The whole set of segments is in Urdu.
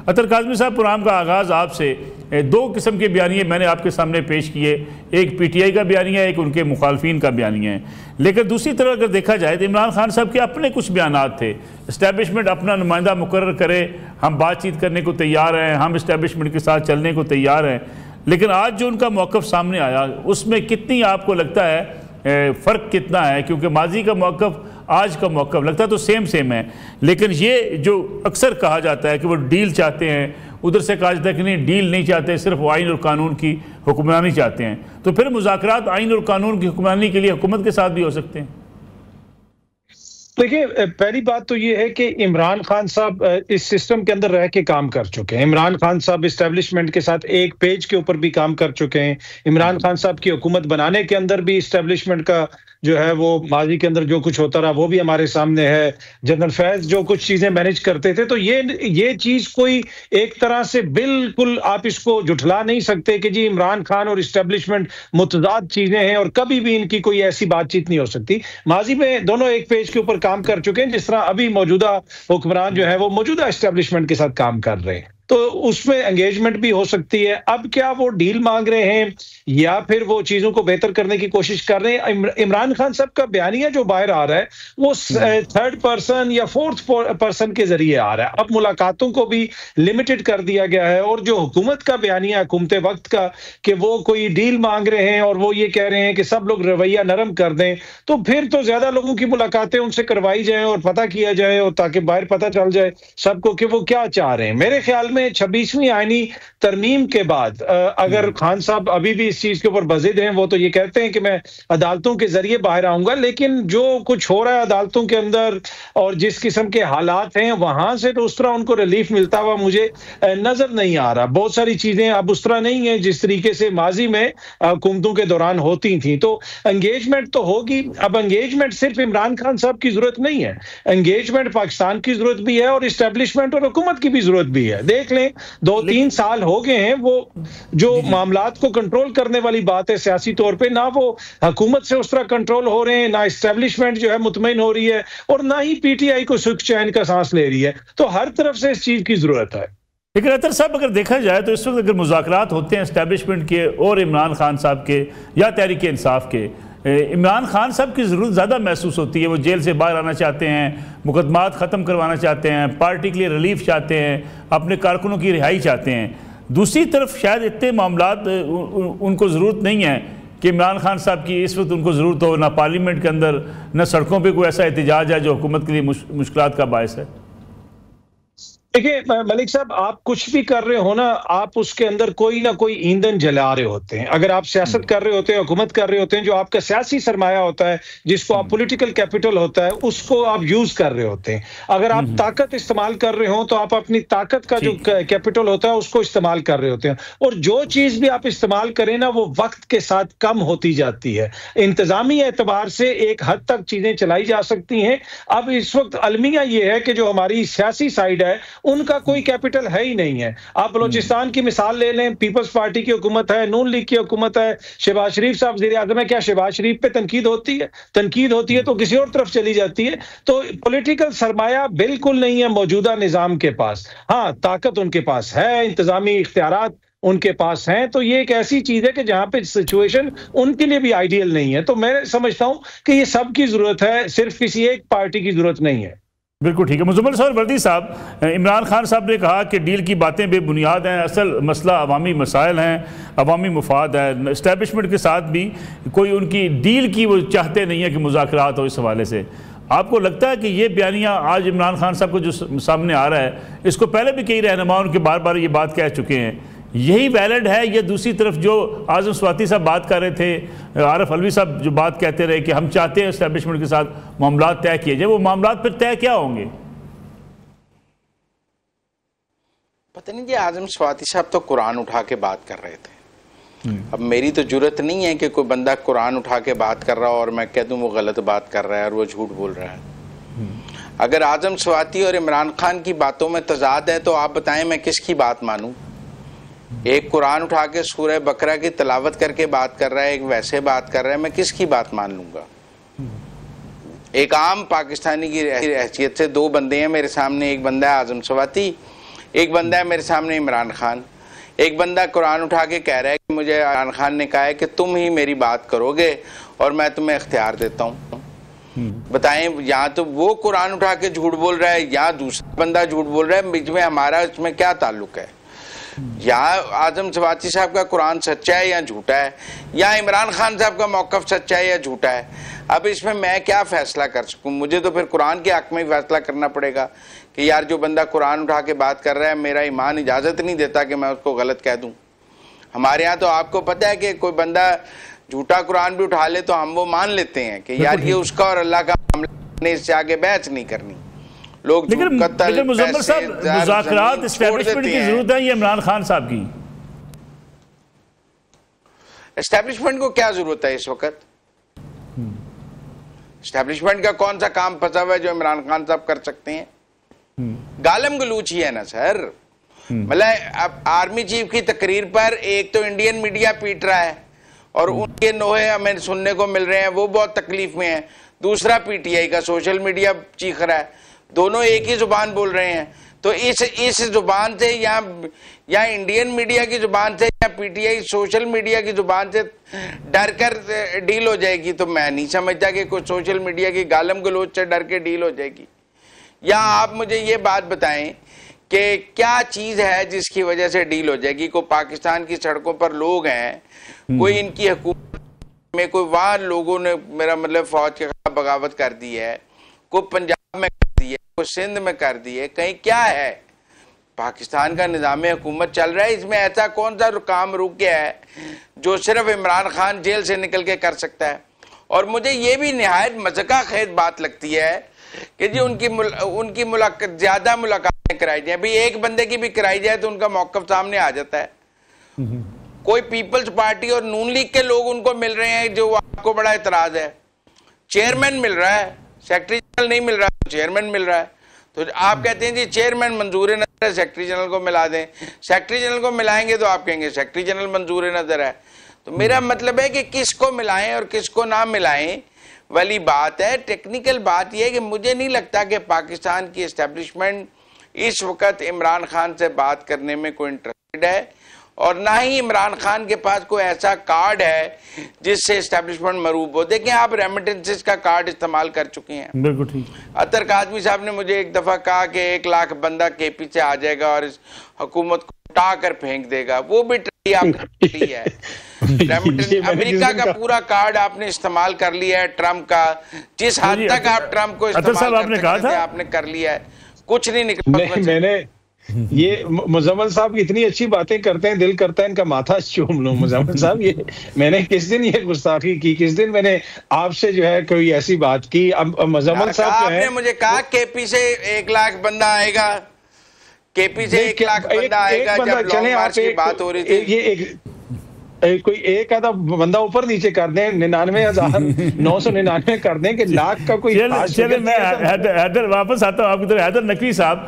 اطہر کاظمی صاحب، پروگرام کا آغاز آپ سے دو قسم کے بیانیے میں نے آپ کے سامنے پیش کیے، ایک پی ٹی آئی کا بیانیہ ہے، ایک ان کے مخالفین کا بیانیہ ہے، لیکن دوسری طرف اگر دیکھا جائے تو عمران خان صاحب کے اپنے کچھ بیانات تھے۔ اسٹیبلشمنٹ اپنا نمائندہ مقرر کرے، ہم بات چیت کرنے کو تیار ہیں، ہم اسٹیبلشمنٹ کے ساتھ چلنے کو تیار ہیں، لیکن آج جو ان کا موقف سامنے آیا اس میں کتنی آپ کو لگتا ہے فرق کتنا ہے؟ کیونکہ ماضی کا موقف آج کا موقف لگتا تو سیم ہے، لیکن یہ جو اکثر کہا جاتا ہے کہ وہ ڈیل چاہتے ہیں، ادھر سے کہا جاتا ہے کہ نہیں ڈیل نہیں چاہتے، صرف وہ آئین اور قانون کی حکمرانی چاہتے ہیں، تو پھر مذاکرات آئین اور قانون کی حکمرانی کے لیے حکومت کے ساتھ بھی ہو سکتے ہیں؟ دیکھیں، پہلی بات تو یہ ہے کہ عمران خان صاحب اس سسٹم کے اندر رہ کے کام کر چکے ہیں۔ عمران خان صاحب اسٹیبلشمنٹ کے ساتھ ایک پیج کے اوپر بھی کام کر چکے ہیں۔ عمران خان صاحب کی حکومت بنانے کے اندر بھی اسٹیبلشمنٹ کا جو ہے وہ ماضی کے اندر جو کچھ ہوتا رہا وہ بھی ہمارے سامنے ہے۔ جنرل فیض جو کچھ چیزیں مینیج کرتے تھے، تو یہ چیز کوئی ایک طرح سے بالکل آپ اس کو جھٹلا نہیں سکتے کہ جی عمران خان اور اسٹیبلشمنٹ متضاد چیزیں ہیں اور کبھی بھی ان کی کوئی ایسی بات چیت نہیں ہو سکتی۔ ماضی میں دونوں ایک پیج کے اوپر کام کر چکے ہیں، جس طرح ابھی موجودہ حکمران جو ہے وہ موجودہ اسٹیبلشمنٹ کے ساتھ کام کر رہے ہیں، تو اس میں انگیجمنٹ بھی ہو سکتی ہے۔ اب کیا وہ ڈیل مانگ رہے ہیں یا پھر وہ چیزوں کو بہتر کرنے کی کوشش کر رہے ہیں؟ عمران خان صاحب کا بیانیہ جو باہر آ رہا ہے وہ تھرڈ پرسن یا فورتھ پرسن کے ذریعے آ رہا ہے۔ اب ملاقاتوں کو بھی لمیٹڈ کر دیا گیا ہے، اور جو حکومت کا بیانیہ حکومت وقت کا کہ وہ کوئی ڈیل مانگ رہے ہیں اور وہ یہ کہہ رہے ہیں کہ سب لوگ رویہ نرم کر دیں، تو پھر تو زیادہ لوگوں کی ملاقاتیں ان سے کروائی جائیں اور پتہ کیا جائے، اور تاکہ باہر پتہ چل جائے سب کو کہ وہ کیا چاہ رہے ہیں۔ میرے خیال میں 26ویں آئینی ترمیم کے بعد اگر خان صاحب ابھی بھی اس چیز کے اوپر بضد ہیں، وہ تو یہ کہتے ہیں کہ میں عدالتوں کے ذریعے باہر آؤں گا، لیکن جو کچھ ہو رہا ہے عدالتوں کے اندر اور جس قسم کے حالات ہیں وہاں سے تو اس طرح ان کو ریلیف ملتا ہوا مجھے نظر نہیں آ رہا۔ بہت ساری چیزیں اب اس طرح نہیں ہیں جس طریقے سے ماضی میں حکومتوں کے دوران ہوتی تھیں، تو انگیجمنٹ تو ہوگی۔ اب انگیجمنٹ صرف عمران خان صاحب کی ضرورت نہیں ہے، انگیجمنٹ پاکستان کی ضرورت بھی ہے اور اسٹیبلشمنٹ اور حکومت کی بھی ضرورت بھی ہے۔ دیکھ لیں 2-3 سال ہو گئے ہیں، وہ جو معاملات کو کنٹرول کرنے والی بات ہے سیاسی طور پہ، نہ وہ حکومت سے اس طرح کنٹرول ہو رہے ہیں، نہ اسٹیبلشمنٹ جو ہے مطمئن ہو رہی ہے، اور نہ ہی پی ٹی آئی کو سکھ چین کا سانس لے رہی ہے، تو ہر طرف سے اس چیز کی ضرورت ہے۔ لیکن اطہر صاحب اگر دیکھا جائے تو اس وقت اگر مذاکرات ہوتے ہیں اسٹیبلشمنٹ کے اور عمران خان صاحب کے یا تحریک انصاف کے، عمران خان صاحب کی ضرورت زیادہ محسوس ہوتی ہے۔ وہ جیل سے باہر آنا چاہتے ہیں، مقدمات ختم کروانا چاہتے ہیں، پارٹی کے لیے ریلیف چاہتے ہیں، اپنے کارکنوں کی رہائی چاہتے ہیں۔ دوسری طرف شاید اتنے معاملات ان کو ضرورت نہیں ہے کہ عمران خان صاحب کی اس وقت ان کو ضرورت ہو، نہ پارلیمنٹ کے اندر نہ سڑکوں پہ کوئی ایسا احتجاج ہے جو حکومت کے لیے مشکلات کا باعث ہے۔ دیکھیں ملک صاحب، آپ کچھ بھی کر رہے ہو نا، آپ اس کے اندر کوئی نہ کوئی ایندھن جلا رہے ہوتے ہیں۔ اگر آپ سیاست کر رہے ہوتے ہیں، حکومت کر رہے ہوتے ہیں، جو آپ کا سیاسی سرمایہ ہوتا ہے، جس کو آپ پولیٹیکل کیپٹل ہوتا ہے، اس کو آپ یوز کر رہے ہوتے ہیں۔ اگر آپ طاقت استعمال کر رہے ہوں تو آپ اپنی طاقت کا جو کیپٹل ہوتا ہے اس کو استعمال کر رہے ہوتے ہیں، اور جو چیز بھی آپ استعمال کریں نا وہ وقت کے ساتھ کم ہوتی جاتی ہے۔ انتظامی اعتبار سے ایک حد تک چیزیں چلائی جا سکتی ہیں۔ اب اس وقت المیہ یہ ہے کہ جو ہماری سیاسی سائیڈ ہے ان کا کوئی کیپٹل ہے ہی نہیں ہے۔ آپ بلوچستان کی مثال لے لیں، پیپلز پارٹی کی حکومت ہے، نون لیگ کی حکومت ہے، شہباز شریف صاحب وزیر اعظم ہے، کیا شہباز شریف پہ تنقید ہوتی ہے؟ تنقید ہوتی ہے تو کسی اور طرف چلی جاتی ہے۔ تو پولیٹیکل سرمایہ بالکل نہیں ہے موجودہ نظام کے پاس۔ ہاں، طاقت ان کے پاس ہے، انتظامی اختیارات ان کے پاس ہیں، تو یہ ایک ایسی چیز ہے کہ جہاں پہ سچویشن ان کے لیے بھی آئیڈیل نہیں ہے۔ تو میں سمجھتا ہوں کہ یہ سب کی ضرورت ہے، صرف کسی ایک پارٹی کی ضرورت نہیں ہے۔ بالکل ٹھیک ہے۔ مزمل صاحب وردی صاحب، عمران خان صاحب نے کہا کہ ڈیل کی باتیں بے بنیاد ہیں، اصل مسئلہ عوامی مسائل ہیں، عوامی مفاد ہے۔ اسٹیبلشمنٹ کے ساتھ بھی کوئی ان کی ڈیل کی وہ چاہتے نہیں ہے کہ مذاکرات ہو۔ اس حوالے سے آپ کو لگتا ہے کہ یہ بیانیہ آج عمران خان صاحب کو جو سامنے آ رہا ہے، اس کو پہلے بھی کئی رہنما ان کے بار بار یہ بات کہہ چکے ہیں، یہی ویلڈ ہے؟ یا دوسری طرف جو اعظم سواتی صاحب بات کر رہے تھے، عارف علوی صاحب جو بات کہتے رہے کہ ہم چاہتے ہیں اسٹیبلشمنٹ کے ساتھ معاملات طے کیے جائیں، وہ معاملات پھر طے کیا ہوں گے؟ پتہ نہیں جی، اعظم سواتی صاحب تو قرآن اٹھا کے بات کر رہے تھے۔ اب میری تو جرت نہیں ہے کہ کوئی بندہ قرآن اٹھا کے بات کر رہا ہو اور میں کہہ دوں وہ غلط بات کر رہا ہے اور وہ جھوٹ بول رہا ہے۔ اگر اعظم سواتی اور عمران خان کی باتوں میں تضاد ہے تو آپ بتائیں میں کس کی بات مانوں؟ ایک قرآن اٹھا کے سورہ بقرہ کی تلاوت کر کے بات کر رہا ہے، ایک ویسے بات کر رہا ہے، میں کس کی بات مان لوں گا؟ ایک عام پاکستانی کی حیثیت سے دو بندے ہیں میرے سامنے، ایک بندہ ہے اعظم سواتی، ایک بندہ ہے میرے سامنے عمران خان، ایک بندہ قرآن اٹھا کے کہہ رہا ہے کہ مجھے عمران خان نے کہا ہے کہ تم ہی میری بات کرو گے اور میں تمہیں اختیار دیتا ہوں۔ بتائیں، یہاں تو وہ قرآن اٹھا کے جھوٹ بول رہا ہے، یہاں دوسرا بندہ جھوٹ بول رہا ہے، بیچ میں ہمارا اس میں کیا تعلق ہے؟ یہاں اعظم سواتی صاحب کا قرآن سچا ہے یا جھوٹا ہے، یا عمران خان صاحب کا موقف سچا ہے یا جھوٹا ہے؟ اب اس میں کیا فیصلہ کر سکوں؟ مجھے تو پھر قرآن کے حق میں ہی فیصلہ کرنا پڑے گا کہ یار جو بندہ قرآن اٹھا کے بات کر رہا ہے، میرا ایمان اجازت نہیں دیتا کہ میں اس کو غلط کہہ دوں۔ ہمارے ہاں تو آپ کو پتہ ہے کہ کوئی بندہ جھوٹا قرآن بھی اٹھا لے تو ہم وہ مان لیتے ہیں کہ یار یہ اس کا اور اللہ کا معاملہ نے، اس سے آگے بحث نہیں کرنی۔ لوگ لیکن مزمل صاحب، مذاکرات اسٹیبلشمنٹ کی ضرورت ہے یا عمران خان صاحب کی؟ اسٹیبلشمنٹ کو کیا ضرورت ہے اس وقت؟ اسٹیبلشمنٹ کا کون سا کام پھنسا ہوا ہے جو عمران خان صاحب کر سکتے ہیں؟ گالم گلوچ ہی ہے نا سر۔ مطلب اب آرمی چیف کی تقریر پر ایک تو انڈین میڈیا پیٹ رہا ہے اور ان کے نوحے ہمیں سننے کو مل رہے ہیں، وہ بہت تکلیف میں ہیں، دوسرا پی ٹی آئی کا سوشل میڈیا چیخ رہا ہے، دونوں ایک ہی زبان بول رہے ہیں۔ تو اس زبان سے یا انڈین میڈیا کی زبان سے یا P T I social media کی زبان سے ڈر کر ڈیل ہو جائے گی، تو میں نہیں سمجھتا کہ کوئی سوشل میڈیا کی گالم گلوچ سے ڈر کے ڈیل ہو جائے گی۔ یا آپ مجھے یہ بات بتائیں کہ کیا چیز ہے جس کی وجہ سے ڈیل ہو جائے گی؟ کوئی پاکستان کی سڑکوں پر لوگ ہیں، کوئی ان کی حکومت میں، کوئی وہاں لوگوں نے میرا مطلب فوج کے خلاف بغاوت کر دی ہے، کوئی پنجاب میں کر دی ہے، کوئی سندھ میں کر دی ہے، کہیں کیا ہے؟ پاکستان کا نظام حکومت چل رہا ہے، اس میں ایسا کون سا کام رک گیا ہے جو صرف عمران خان جیل سے نکل کے کر سکتا ہے؟ اور مجھے یہ بھی نہایت مذاق خیز بات لگتی ہے کہ جی ان کی زیادہ ملاقاتیں کرائی جائیں۔ بھی ایک بندے کی بھی کرائی جائے تو ان کا موقف سامنے آ جاتا ہے۔ کوئی پیپلز پارٹی اور نون لیگ کے لوگ ان کو مل رہے ہیں جو آپ کو بڑا اعتراض ہے، چیئرمین مل رہا ہے، سیکرٹری جنرل نہیں مل رہا، چیئرمین مل رہا ہے، تو آپ کہتے ہیں جی چیئرمین منظور نظر ہے، سیکرٹری جنرل کو ملا دیں۔ سیکرٹری جنرل کو ملائیں گے تو آپ کہیں گے سیکرٹری جنرل منظور نظر ہے۔ تو میرا مطلب ہے کہ کس کو ملائیں اور کس کو نہ ملائیں والی بات ہے۔ ٹیکنیکل بات یہ ہے کہ مجھے نہیں لگتا کہ پاکستان کی اسٹیبلشمنٹ اس وقت عمران خان سے بات کرنے میں کوئی انٹرسٹڈ ہے، اور نہ ہی عمران خان کے پاس کوئی ایسا کارڈ ہے جس سے اسٹیبلشمنٹ مروب ہو۔ دیکھیں آپ ریمیٹنسز کا کارڈ استعمال کر چکے ہیں۔ بالکل ٹھیک۔ اطہر کاظمی صاحب نے مجھے ایک دفعہ کہا کہ 1 لاکھ بندہ کے پی سے آ جائے گا اور اس حکومت کو اٹھا کر پھینک دے گا، وہ بھی ٹری آپ کی ہے۔ امریکہ کا پورا کارڈ آپ نے استعمال کر لیا ہے، ٹرمپ کا، جس حد تک آپ ٹرمپ کو استعمال کر سکتے ہیں آپ نے کر لیا ہے، کچھ نہیں نکلا۔ میں نے یہ مزمل صاحب اتنی اچھی باتیں کرتے ہیں، دل کرتا ہے ان کا ماتھا چوم لوں۔ مزمل صاحب یہ میں نے کس دن یہ گستاخی کی، کس دن میں نے آپ سے جو ہے کوئی ایسی بات کی؟ اب مزمل صاحب آپ نے مجھے کہا کے پی سے 1 لاکھ بندہ آئے گا، کے پی سے 1 لاکھ بندہ آئے گا، جب لانگ مارچ کی بات ہو رہی تھی۔ کوئی ایک آدھا بندہ اوپر نیچے کر دیں، 99,999 کر دیں کہ لاکھ کا کوئی۔ چلے میں حیدر واپس آتا ہوں آپ کی طرف۔ حیدر نقوی صاحب،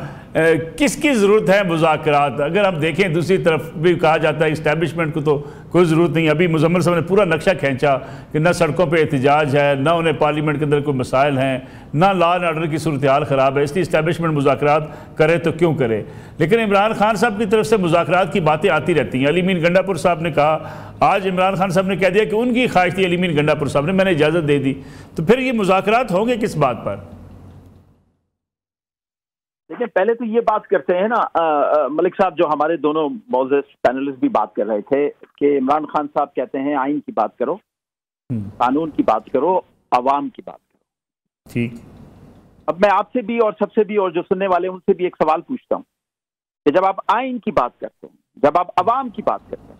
کس کی ضرورت ہے مذاکرات؟ اگر ہم دیکھیں دوسری طرف بھی کہا جاتا ہے اسٹیبلشمنٹ کو تو کوئی ضرورت نہیں۔ ابھی مزمل صاحب نے پورا نقشہ کھینچا کہ نہ سڑکوں پہ احتجاج ہے، نہ انہیں پارلیمنٹ کے اندر کوئی مسائل ہیں، نہ لا اینڈ آرڈر کی صورتحال خراب ہے، اس لیے اسٹیبلشمنٹ مذاکرات کرے تو کیوں کرے؟ لیکن عمران خان صاحب کی طرف سے مذاکرات کی باتیں آتی رہتی ہیں۔ علی مین گنڈا پور صاحب نے کہا، آج عمران خان صاحب نے کہہ دیا کہ ان کی خواہش تھی، علی مین گنڈا پور صاحب نے، میں نے اجازت دے دی، تو پھر یہ مذاکرات ہوں گے کس بات پر؟ لیکن پہلے تو یہ بات کرتے ہیں نا ملک صاحب، جو ہمارے دونوں معزز پینلسٹ بھی بات کر رہے تھے کہ عمران خان صاحب کہتے ہیں آئین کی بات کرو، قانون کی بات کرو، عوام کی بات کرو۔ ٹھیک۔ اب میں آپ سے بھی اور سب سے بھی اور جو سننے والے ان سے بھی ایک سوال پوچھتا ہوں کہ جب آپ آئین کی بات کرتے ہیں، جب آپ عوام کی بات کرتے ہیں،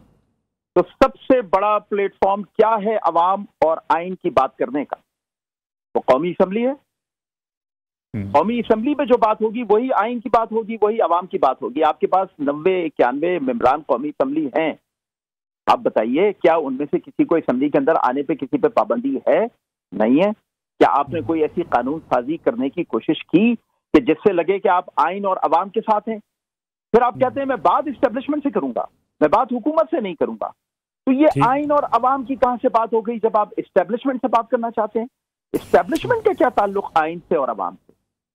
تو سب سے بڑا پلیٹ فارم کیا ہے عوام اور آئین کی بات کرنے کا؟ وہ قومی اسمبلی ہے۔ قومی اسمبلی میں جو بات ہوگی وہی آئین کی بات ہوگی، وہی عوام کی بات ہوگی۔ آپ کے پاس 90-91 ممبران قومی اسمبلی ہیں، آپ بتائیے کیا ان میں سے کسی کو اسمبلی کے اندر آنے پہ کسی پہ پابندی ہے؟ نہیں ہے۔ کیا آپ نے کوئی ایسی قانون سازی کرنے کی کوشش کی کہ جس سے لگے کہ آپ آئین اور عوام کے ساتھ ہیں؟ پھر آپ کہتے ہیں میں بات اسٹیبلشمنٹ سے کروں گا، میں بات حکومت سے نہیں کروں گا۔ تو یہ آئین اور عوام کی کہاں سے بات ہو گئی جب آپ اسٹیبلشمنٹ سے بات کرنا چاہتے ہیں؟ اسٹیبلشمنٹ کا کیا تعلق آئین سے اور عوام سے؟